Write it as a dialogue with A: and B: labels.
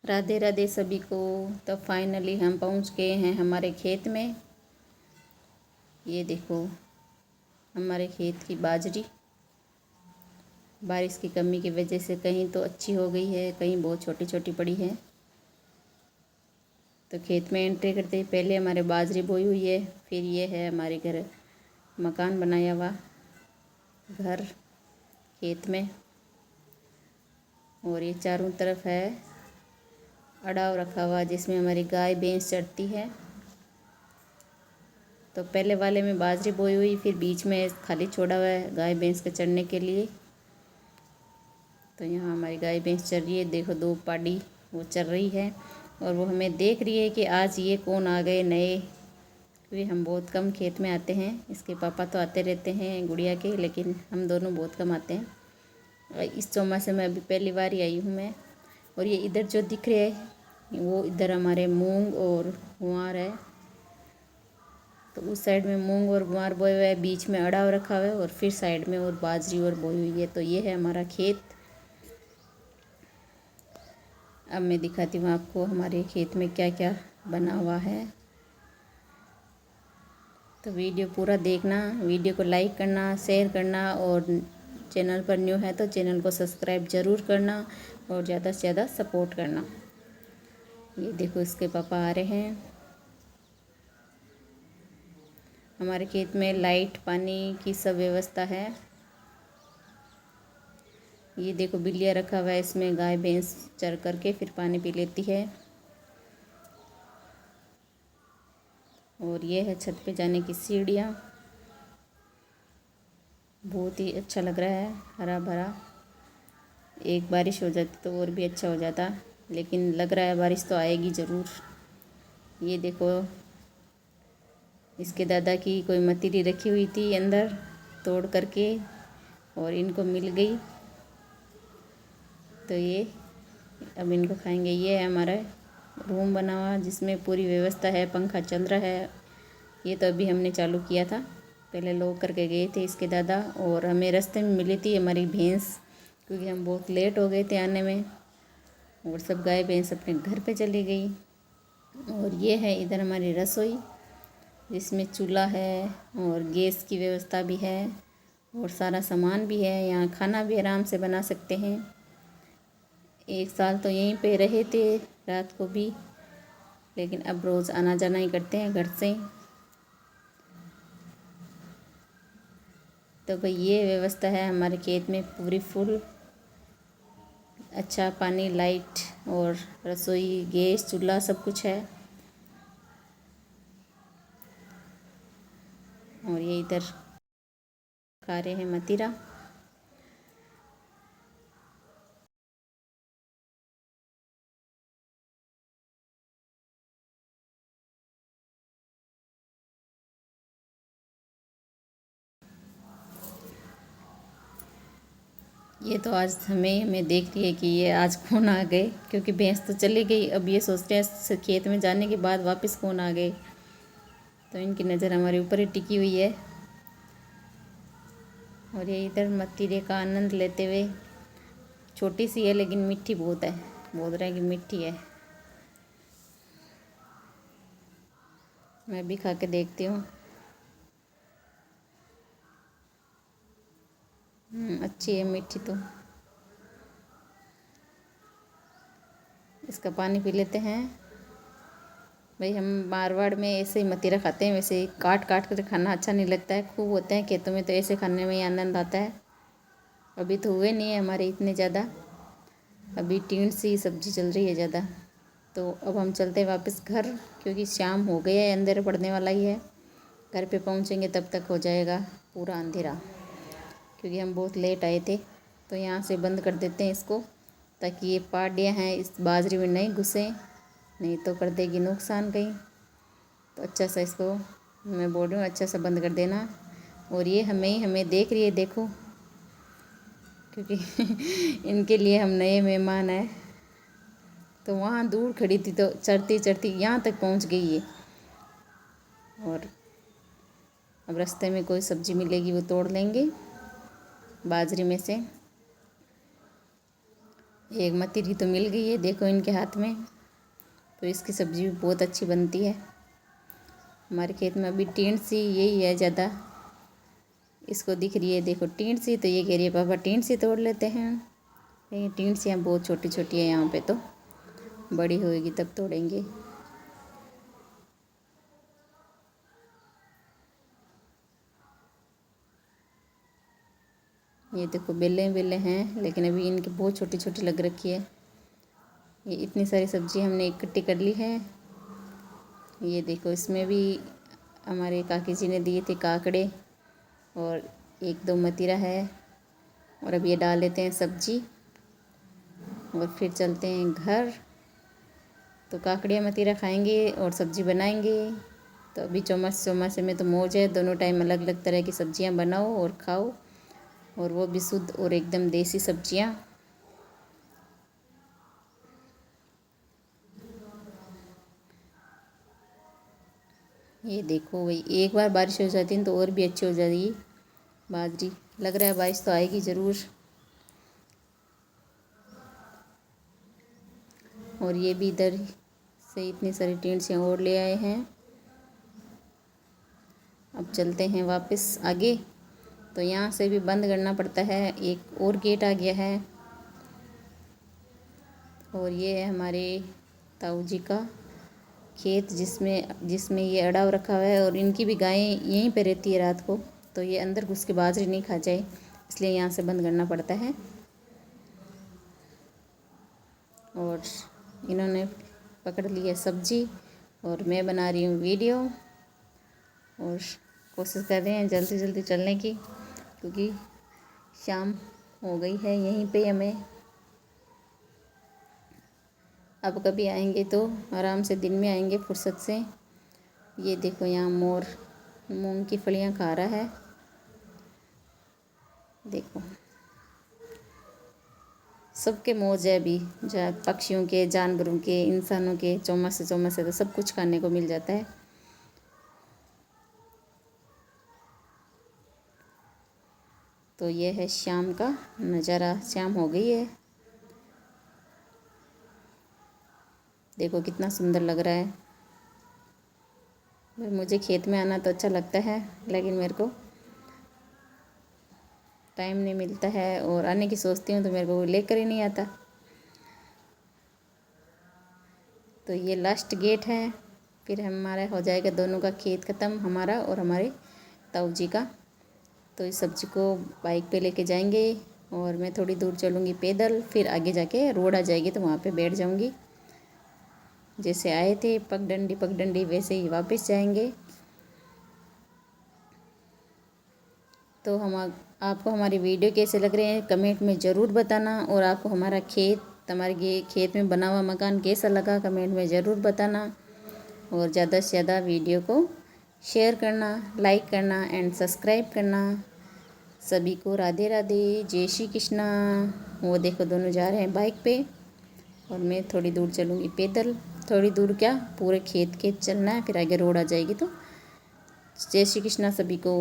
A: राधे राधे सभी को। तो फाइनली हम पहुंच गए हैं हमारे खेत में। ये देखो हमारे खेत की बाजरी। बारिश की कमी की वजह से कहीं तो अच्छी हो गई है, कहीं बहुत छोटी छोटी पड़ी है। तो खेत में एंट्री करते ही पहले हमारे बाजरी बोई हुई है, फिर ये है हमारे घर मकान बनाया हुआ घर खेत में। और ये चारों तरफ है अड़ाव रखा हुआ जिसमें हमारी गाय भैंस चढ़ती है। तो पहले वाले में बाजरी बोई हुई, फिर बीच में खाली छोड़ा हुआ है गाय भैंस के चढ़ने के लिए। तो यहाँ हमारी गाय भैंस चल रही है, देखो दो पाड़ी वो चल रही है और वो हमें देख रही है कि आज ये कौन आ गए नए। क्योंकि हम बहुत कम खेत में आते हैं, इसके पापा तो आते रहते हैं गुड़िया के, लेकिन हम दोनों बहुत कम आते हैं। और इस चौमासे में अभी पहली बार ही आई हूँ मैं। और ये इधर जो दिख रहे हैं वो इधर हमारे मूंग और गुआर है। तो उस साइड में मूंग और गुआर बोए हुए है, बीच में अड़ाव रखा हुआ है और फिर साइड में और बाजरी और बोई हुई है। तो ये है हमारा खेत। अब मैं दिखाती हूँ आपको हमारे खेत में क्या क्या बना हुआ है। तो वीडियो पूरा देखना, वीडियो को लाइक करना, शेयर करना और चैनल पर न्यू है तो चैनल को सब्सक्राइब ज़रूर करना और ज़्यादा से ज़्यादा सपोर्ट करना। ये देखो इसके पापा आ रहे हैं। हमारे खेत में लाइट पानी की सब व्यवस्था है। ये देखो बिल्लियाँ रखा हुआ है, इसमें गाय भैंस चर करके फिर पानी पी लेती है। और ये है छत पे जाने की सीढ़ियाँ। बहुत ही अच्छा लग रहा है, हरा भरा। एक बारिश हो जाती तो और भी अच्छा हो जाता, लेकिन लग रहा है बारिश तो आएगी ज़रूर। ये देखो इसके दादा की कोई मतीरी रखी हुई थी अंदर तोड़ करके और इनको मिल गई, तो ये अब इनको खाएंगे। ये है हमारा रूम बना हुआ जिसमें पूरी व्यवस्था है, पंखा चल रहा है। ये तो अभी हमने चालू किया था, पहले लोग करके गए थे इसके दादा। और हमें रास्ते में मिली थी हमारी भैंस, क्योंकि हम बहुत लेट हो गए थे आने में। और सब गाय भैंस अपने घर पे चली गई। और ये है इधर हमारी रसोई जिसमें चूल्हा है और गैस की व्यवस्था भी है और सारा सामान भी है। यहाँ खाना भी आराम से बना सकते हैं। एक साल तो यहीं पे रहे थे रात को भी, लेकिन अब रोज़ आना जाना ही करते हैं घर से। तो भाई ये व्यवस्था है हमारे खेत में पूरी फुल। अच्छा पानी, लाइट और रसोई, गैस, चूल्हा सब कुछ है। और ये इधर खा रहे हैं मतीरा। ये तो आज हमें देख रही है कि ये आज कौन आ गए, क्योंकि भैंस तो चली गई। अब ये सोचते हैं खेत में जाने के बाद वापस कौन आ गए। तो इनकी नज़र हमारे ऊपर ही टिकी हुई है। और ये इधर मतीरे का आनंद लेते हुए, छोटी सी है लेकिन मीठी बहुत है, बोल रहे हैं कि मीठी है। मैं भी खा के देखती हूँ। अच्छी है मीठी तो। इसका पानी पी लेते हैं। भाई हम मारवाड़ में ऐसे ही मतीरा खाते हैं, वैसे ही काट काट कर खाना अच्छा नहीं लगता है। खूब होते हैं खेतों में तो ऐसे खाने में ही आनंद आता है। अभी तो हुए नहीं है हमारे इतने ज़्यादा, अभी टीन सी सब्जी चल रही है ज़्यादा। तो अब हम चलते हैं वापस घर, क्योंकि शाम हो गया है, अंधेरा पड़ने वाला ही है। घर पे पहुंचेंगे तब तक हो जाएगा पूरा अंधेरा, क्योंकि हम बहुत लेट आए थे। तो यहाँ से बंद कर देते हैं इसको, ताकि ये पाडियाँ हैं इस बाजरे में नहीं घुसे, नहीं तो कर देगी नुकसान कहीं। तो अच्छा सा इसको मैं बोल रही हूँ, अच्छा सा बंद कर देना। और ये हमें देख रही है, देखो, क्योंकि इनके लिए हम नए मेहमान हैं। तो वहाँ दूर खड़ी थी तो चढ़ती चढ़ती यहाँ तक पहुँच गई है। और अब रास्ते में कोई सब्ज़ी मिलेगी वो तोड़ लेंगे बाजरे में से। एक मतीरी तो मिल गई है, देखो इनके हाथ में। तो इसकी सब्ज़ी भी बहुत अच्छी बनती है। हमारे खेत में अभी टींड सी यही है ज़्यादा, इसको दिख रही है देखो टींड सी, तो ये कह रही है पापा टींड सी तोड़ लेते हैं। लेकिन टींड सी यहाँ बहुत छोटी छोटी है, यहाँ पे तो बड़ी होएगी तब तोड़ेंगे। ये देखो बेले बेले हैं, लेकिन अभी इनकी बहुत छोटी छोटी लग रखी है। ये इतनी सारी सब्ज़ी हमने इकट्ठी कर ली है। ये देखो इसमें भी हमारे काकी जी ने दिए थे काकड़े, और एक दो मतीरा है। और अब ये डाल लेते हैं सब्ज़ी और फिर चलते हैं घर। तो काकड़िया मतीरा खाएंगे और सब्ज़ी बनाएंगे। तो अभी चौमासे में तो मौज है, दोनों टाइम अलग अलग तरह की सब्ज़ियाँ बनाओ और खाओ, और वो भी शुद्ध और एकदम देसी सब्ज़ियाँ। ये देखो भाई, एक बार बारिश हो जाती है तो और भी अच्छी हो जाती है बाजरी। लग रहा है बारिश तो आएगी ज़रूर। और ये भी इधर से इतनी सारी टेंट्सियाँ और ले आए हैं। अब चलते हैं वापस आगे। तो यहाँ से भी बंद करना पड़ता है, एक और गेट आ गया है। और ये है हमारे ताऊ जी का खेत, जिसमें जिसमें ये अड़ाव रखा हुआ है। और इनकी भी गायें यहीं पे रहती है रात को, तो ये अंदर घुस के बाजरी नहीं खा जाए, इसलिए यहाँ से बंद करना पड़ता है। और इन्होंने पकड़ ली है सब्जी, और मैं बना रही हूँ वीडियो, और कोशिश कर रहे हैं जल्दी जल्दी चलने की, क्योंकि शाम हो गई है यहीं पे हमें। अब कभी आएंगे तो आराम से दिन में आएंगे फुर्सत से। ये देखो यहाँ मोर मूंग की फलियाँ खा रहा है, देखो सबके मौज है अभी, जहाँ पक्षियों के, जानवरों के, इंसानों के, चौमासे तो सब कुछ खाने को मिल जाता है। तो ये है शाम का नज़ारा, शाम हो गई है, देखो कितना सुंदर लग रहा है। मुझे खेत में आना तो अच्छा लगता है, लेकिन मेरे को टाइम नहीं मिलता है, और आने की सोचती हूँ तो मेरे को लेकर ही नहीं आता। तो ये लास्ट गेट है, फिर हमारा हो जाएगा दोनों का खेत ख़त्म, हमारा और हमारे ताऊ जी का। तो इस सब्ज़ी को बाइक पे लेके जाएंगे, और मैं थोड़ी दूर चलूँगी पैदल, फिर आगे जाके रोड आ जाएगी तो वहाँ पे बैठ जाऊँगी। जैसे आए थे पगडंडी वैसे ही वापस जाएंगे। तो हम आपको हमारी वीडियो कैसे लग रहे हैं कमेंट में ज़रूर बताना, और आपको हमारा हमारे खेत में बना हुआ मकान कैसा लगा कमेंट में ज़रूर बताना। और ज़्यादा से ज़्यादा वीडियो को शेयर करना, लाइक करना एंड सब्सक्राइब करना। सभी को राधे राधे, जय श्री कृष्णा। वो देखो दोनों जा रहे हैं बाइक पे, और मैं थोड़ी दूर चलूँगी पैदल। थोड़ी दूर क्या, पूरे खेत चलना है, फिर आगे रोड आ जाएगी। तो जय श्री कृष्णा सभी को।